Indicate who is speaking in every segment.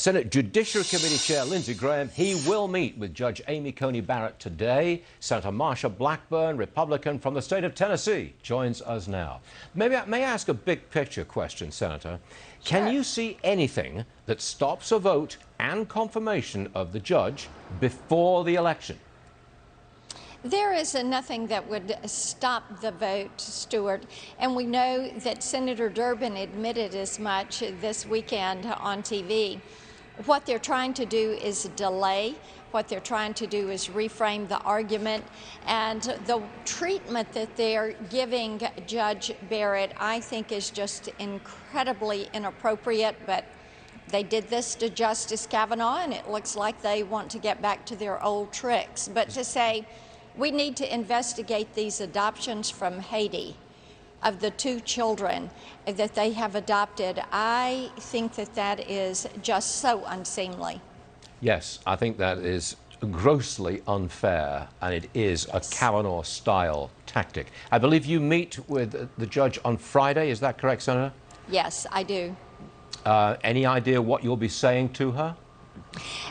Speaker 1: Senate Judiciary Committee Chair Lindsey Graham, he will meet with Judge Amy Coney Barrett today. Senator Marsha Blackburn, Republican from the state of Tennessee, joins us now. May I ask a big picture question, Senator?
Speaker 2: Sure.
Speaker 1: Can you see anything that stops a vote and confirmation of the judge before the election?
Speaker 2: There is nothing that would stop the vote, Stuart, and we know that Senator Durbin admitted as much this weekend on TV. What they're trying to do is delay. What they're trying to do is reframe the argument, and the treatment that they're giving Judge Barrett, I think, is just incredibly inappropriate, but they did this to Justice Kavanaugh, and it looks like they want to get back to their old tricks. But to say, we need to investigate these adoptions from Haiti of the 2 children that they have adopted, I think that that is just so unseemly.
Speaker 1: Yes, I think that is grossly unfair, and it is a Kavanaugh-style tactic. I believe you meet with the judge on Friday. Is that correct, Senator?
Speaker 2: Yes, I do.
Speaker 1: Any idea what you'll be saying to her?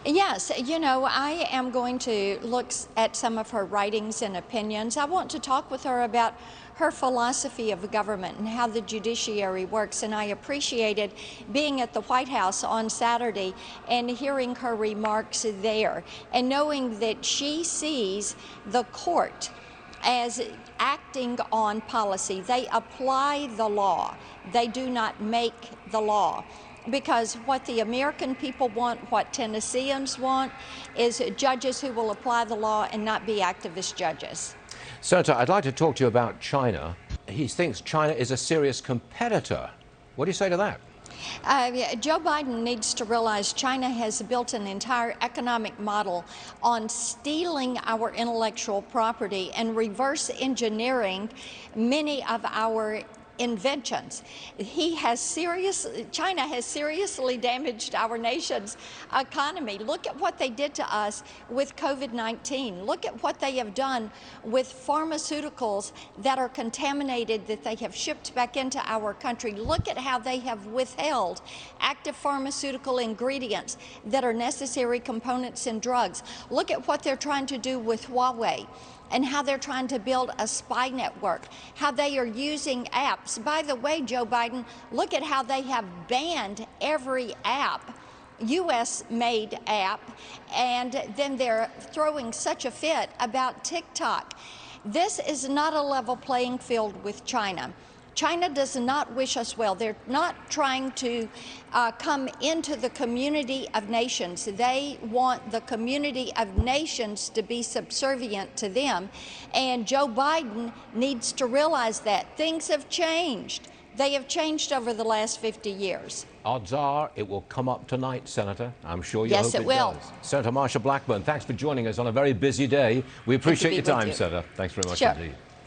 Speaker 2: Yes, you know, I am going to look at some of her writings and opinions. I want to talk with her about her philosophy of government and how the judiciary works, and I appreciated being at the White House on Saturday and hearing her remarks there and knowing that she sees the court as acting on policy. They apply the law. They do not make the law. Because what the American people want, what Tennesseans want, is judges who will apply the law and not be activist judges.
Speaker 1: Senator, I'd like to talk to you about China. He thinks China is a serious competitor. What do you say to that?
Speaker 2: Joe Biden needs to realize China has built an entire economic model on stealing our intellectual property and reverse engineering many of our inventions. China has seriously damaged our nation's economy. Look at what they did to us with COVID-19. Look at what they have done with pharmaceuticals that are contaminated that they have shipped back into our country. Look at how they have withheld active pharmaceutical ingredients that are necessary components in drugs. Look at what they're trying to do with Huawei and how they're trying to build a spy network, how they are using apps. By the way, Joe Biden, look at how they have banned every app, U.S.-made app, and then they're throwing such a fit about TikTok. This is not a level playing field with China. China does not wish us well. They're not trying to come into the community of nations. They want the community of nations to be subservient to them. And Joe Biden needs to realize that. Things have changed. They have changed over the last 50 years.
Speaker 1: Odds are it will come up tonight, Senator. I'm sure you hope
Speaker 2: it will.
Speaker 1: Does. Senator Marsha Blackburn, thanks for joining us on a very busy day. We appreciate your time, Senator. Thanks very much indeed.